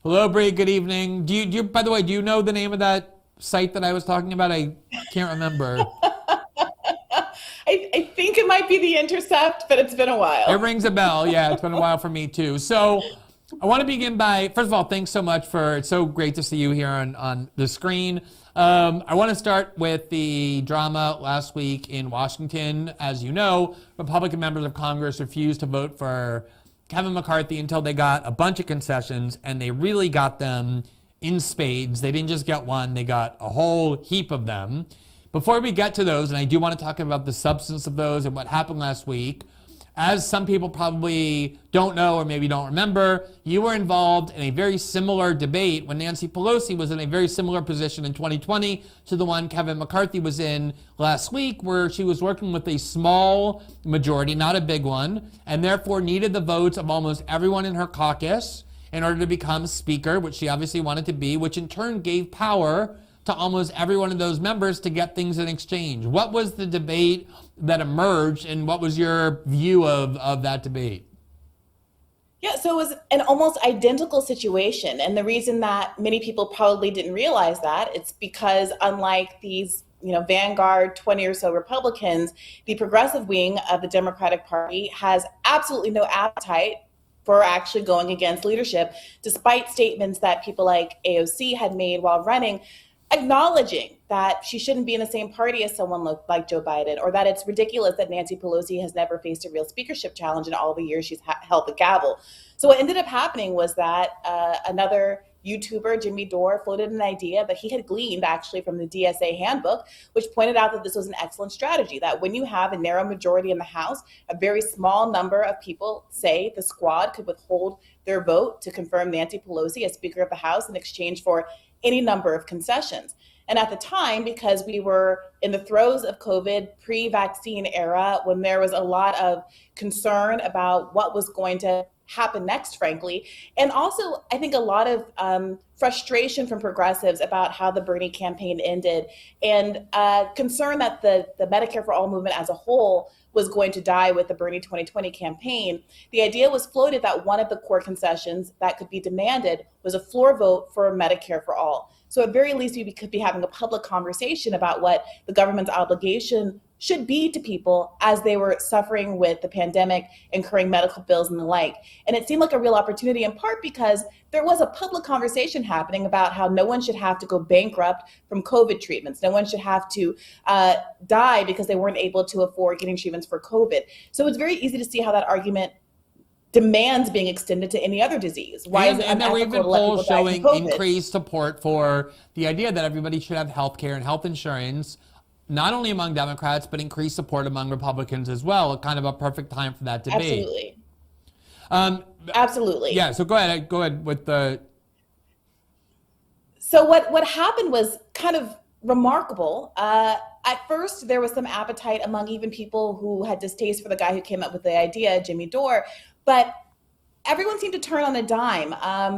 Hello, Bree. Good evening. By the way, do you know the name of that site that I was talking about? I can't remember. I think it might be The Intercept, but it's been a It while. rings a bell. Yeah, it's been a while for me too. So I want to begin by, first of all, thanks so much it's so great to see you here on the screen. I want to start with the drama last week in Washington. As you know, Republican members of Congress refused to vote for Kevin McCarthy until they got a bunch of concessions, and they really got them in spades. They didn't just get one, they got a whole heap of them. Before we get to those, and I do want to talk about the substance of those and what happened last week, as some people probably don't know or maybe don't remember, you were involved in a very similar debate when Nancy Pelosi was in a very similar position in 2020 to the one Kevin McCarthy was in last week, where she was working with a small majority, not a big one, and therefore needed the votes of almost everyone in her caucus in order to become speaker, which she obviously wanted to be, which in turn gave power to almost every one of those members to get things in exchange. What was the debate that emerged, and what was your view of that debate? Yeah, so it was an almost identical situation. And the reason that many people probably didn't realize that, it's because unlike these, vanguard 20 or so Republicans, the progressive wing of the Democratic Party has absolutely no appetite for actually going against leadership, despite statements that people like AOC had made while running, acknowledging that she shouldn't be in the same party as someone like Joe Biden, or that it's ridiculous that Nancy Pelosi has never faced a real speakership challenge in all the years she's held the gavel. So what ended up happening was that another YouTuber, Jimmy Dore, floated an idea that he had gleaned actually from the DSA handbook, which pointed out that this was an excellent strategy, that when you have a narrow majority in the House, a very small number of people, say the squad, could withhold their vote to confirm Nancy Pelosi as Speaker of the House in exchange for any number of concessions. And at the time, because we were in the throes of COVID, pre-vaccine era, when there was a lot of concern about what was going to happen next, frankly, and also I think a lot of frustration from progressives about how the Bernie campaign ended, and concern that the Medicare for All movement as a whole was going to die with the Bernie 2020 campaign. The idea was floated that one of the core concessions that could be demanded was a floor vote for Medicare for all. So at very least, we could be having a public conversation about what the government's obligation should be to people as they were suffering with the pandemic, incurring medical bills and the like. And it seemed like a real opportunity, in part because there was a public conversation happening about how no one should have to go bankrupt from COVID treatments. No one should have to die because they weren't able to afford getting treatments for COVID. So it's very easy to see how that argument demands being extended to any other disease. Why is it And there were unethical even to let people polls die from showing COVID? increased support for the idea that everybody should have health care and health insurance, not only among Democrats, but increased support among Republicans as well. Kind of a perfect time for that debate. Absolutely. Um, Absolutely. yeah, so go ahead. Go ahead with the. So what happened was kind of remarkable. At first, there was some appetite among even people who had distaste for the guy who came up with the idea, Jimmy Dore, but everyone seemed to turn on a dime.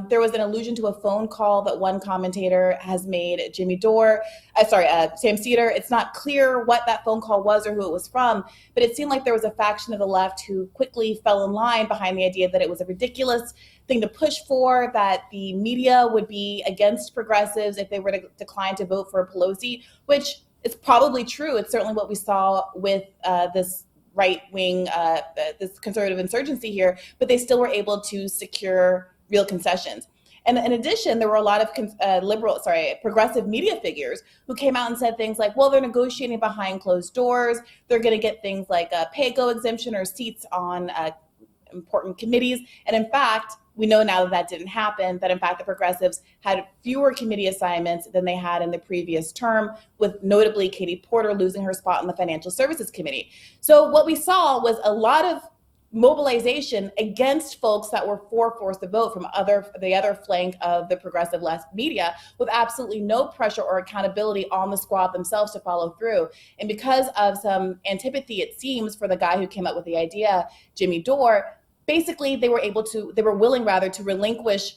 There was an allusion to a phone call that one commentator has made Jimmy Dore, Sam Cedar. It's not clear what that phone call was or who it was from, but it seemed like there was a faction of the left who quickly fell in line behind the idea that it was a ridiculous thing to push for, that the media would be against progressives if they were to decline to vote for Pelosi, which is probably true. It's certainly what we saw with this right wing, this conservative insurgency here, but they still were able to secure real concessions. And in addition, there were a lot of progressive media figures who came out and said things like, well, they're negotiating behind closed doors. They're going to get things like a pay-go exemption or seats on important committees. And in fact, we know now that that didn't happen, that in fact the progressives had fewer committee assignments than they had in the previous term, with notably Katie Porter losing her spot on the Financial Services Committee. So what we saw was a lot of mobilization against folks that were for forced to vote from the other flank of the progressive left media, with absolutely no pressure or accountability on the squad themselves to follow through. And because of some antipathy, it seems, for the guy who came up with the idea, Jimmy Dore, basically they were willing to relinquish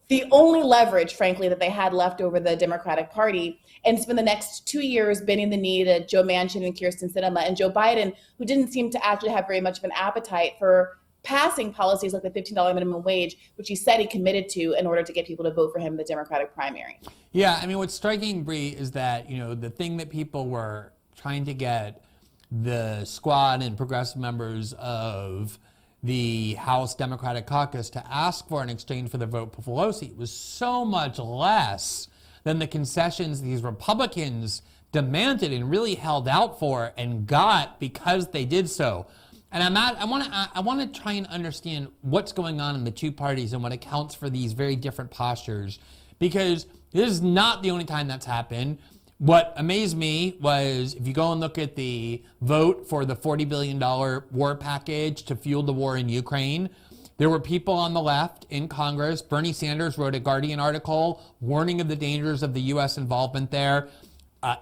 the only leverage, frankly, that they had left over the Democratic Party, and spend the next 2 years bending the knee to Joe Manchin and Kyrsten Sinema and Joe Biden, who didn't seem to actually have very much of an appetite for passing policies like the $15 minimum wage, which he said he committed to in order to get people to vote for him in the Democratic primary. Yeah, I mean, what's striking, Bree, is that, the thing that people were trying to get the squad and progressive members of the House Democratic Caucus to ask for in exchange for the vote for Pelosi was so much less than the concessions these Republicans demanded and really held out for and got because they did so. And I want to try and understand what's going on in the two parties and what accounts for these very different postures, because this is not the only time that's happened. What amazed me was, if you go and look at the vote for the $40 billion war package to fuel the war in Ukraine, there were people on the left in Congress. Bernie Sanders wrote a Guardian article warning of the dangers of the U.S. involvement there.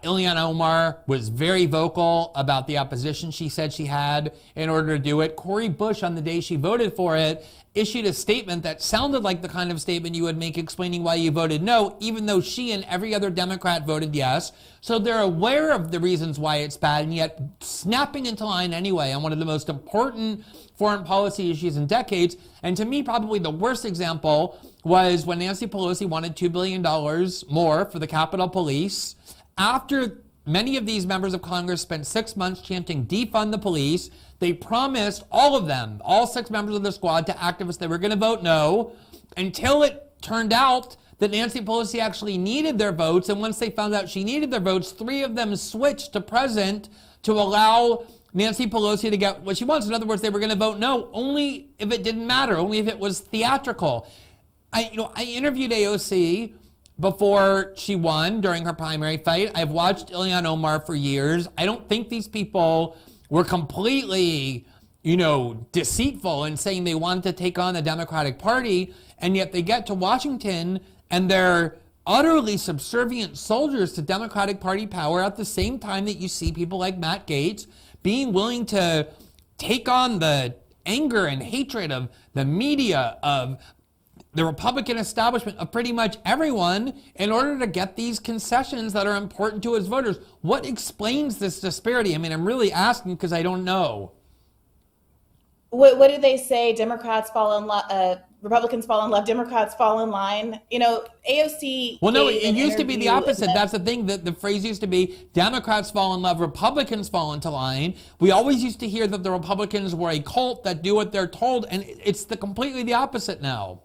Ilhan Omar was very vocal about the opposition she said she had in order to do it. Cori Bush, on the day she voted for it, issued a statement that sounded like the kind of statement you would make explaining why you voted no, even though she and every other Democrat voted yes. So they're aware of the reasons why it's bad, and yet snapping into line anyway on one of the most important foreign policy issues in decades. And to me, probably the worst example was when Nancy Pelosi wanted $2 billion more for the Capitol Police. After many of these members of Congress spent 6 months chanting defund the police, they promised all of them, all 6 members of the squad, to activists they were going to vote no, until it turned out that Nancy Pelosi actually needed their votes. And once they found out she needed their votes, 3 of them switched to present to allow Nancy Pelosi to get what she wants. In other words, they were going to vote no only if it didn't matter, only if it was theatrical. I interviewed AOC before she won during her primary fight. I've watched Ilhan Omar for years. I don't think these people were completely, deceitful in saying they wanted to take on the Democratic Party, and yet they get to Washington and they're utterly subservient soldiers to Democratic Party power at the same time that you see people like Matt Gaetz being willing to take on the anger and hatred of the media, of the Republican establishment, of pretty much everyone, in order to get these concessions that are important to his voters. What explains this disparity? I mean, I'm really asking because I don't know. What do they say? Democrats fall in love, Republicans fall in love, Democrats fall in line. AOC. Well, no, it used to be the opposite. That's the thing. The phrase used to be Democrats fall in love, Republicans fall into line. We always used to hear that the Republicans were a cult that do what they're told, and it's completely the opposite now.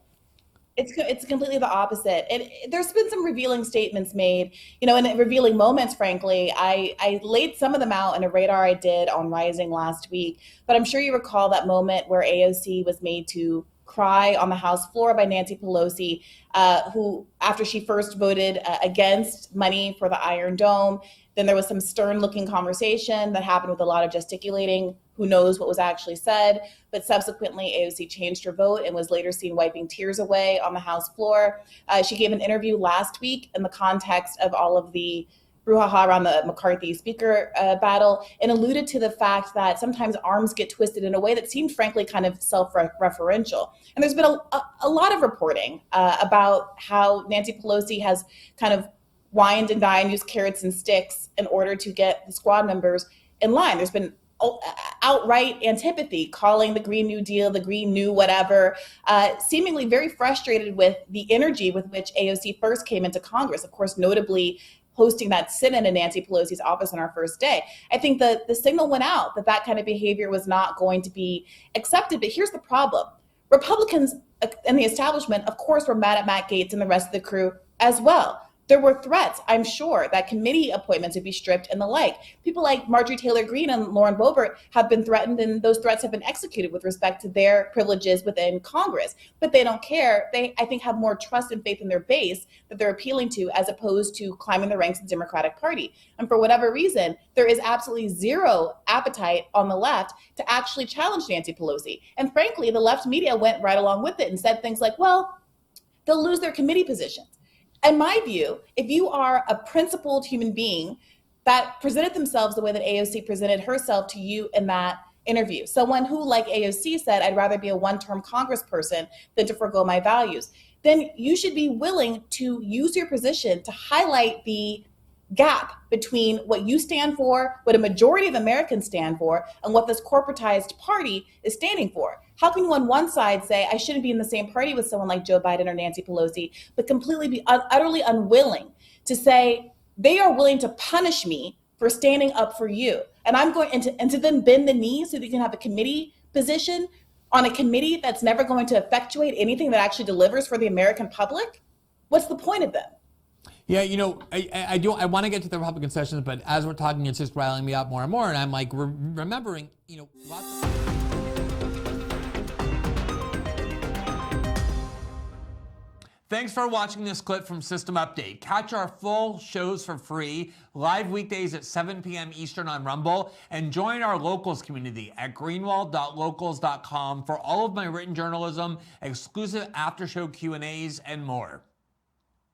It's completely the opposite. And there's been some revealing statements made, and revealing moments, frankly. I laid some of them out in a radar I did on Rising last week, but I'm sure you recall that moment where AOC was made to cry on the House floor by Nancy Pelosi, who, after she first voted against money for the Iron Dome, then there was some stern-looking conversation that happened with a lot of gesticulating. Who knows what was actually said? But subsequently, AOC changed her vote and was later seen wiping tears away on the House floor. She gave an interview last week in the context of all of the brouhaha around the McCarthy speaker battle, and alluded to the fact that sometimes arms get twisted in a way that seemed, frankly, kind of self-referential. And there's been a lot of reporting about how Nancy Pelosi has kind of wined and dined, used carrots and sticks in order to get the squad members in line. There's been outright antipathy, calling the Green New Deal, the Green New whatever, seemingly very frustrated with the energy with which AOC first came into Congress, of course, notably hosting that sit-in in Nancy Pelosi's office on our first day. I think the signal went out that kind of behavior was not going to be accepted. But here's the problem. Republicans and the establishment, of course, were mad at Matt Gaetz and the rest of the crew as well. There were threats, I'm sure, that committee appointments would be stripped and the like. People like Marjorie Taylor Greene and Lauren Boebert have been threatened, and those threats have been executed with respect to their privileges within Congress. But they don't care. They, I think, have more trust and faith in their base that they're appealing to, as opposed to climbing the ranks of the Democratic Party. And for whatever reason, there is absolutely zero appetite on the left to actually challenge Nancy Pelosi. And frankly, the left media went right along with it and said things like, well, they'll lose their committee positions. In my view, if you are a principled human being that presented themselves the way that AOC presented herself to you in that interview, someone who, like AOC said, I'd rather be a one-term congressperson than to forgo my values, then you should be willing to use your position to highlight the gap between what you stand for, what a majority of Americans stand for, and what this corporatized party is standing for. How can you on one side say, I shouldn't be in the same party with someone like Joe Biden or Nancy Pelosi, but completely be utterly unwilling to say, they are willing to punish me for standing up for you. And I'm going and to then bend the knee so that you can have a committee position on a committee that's never going to effectuate anything that actually delivers for the American public? What's the point of them? Yeah, you know, I want to get to the Republican sessions, but as we're talking, it's just riling me up more and more, and I'm like remembering, you know, lots of. Thanks for watching this clip from System Update. Catch our full shows for free, live weekdays at 7 p.m. Eastern on Rumble, and join our locals community at greenwald.locals.com for all of my written journalism, exclusive after-show Q&As, and more.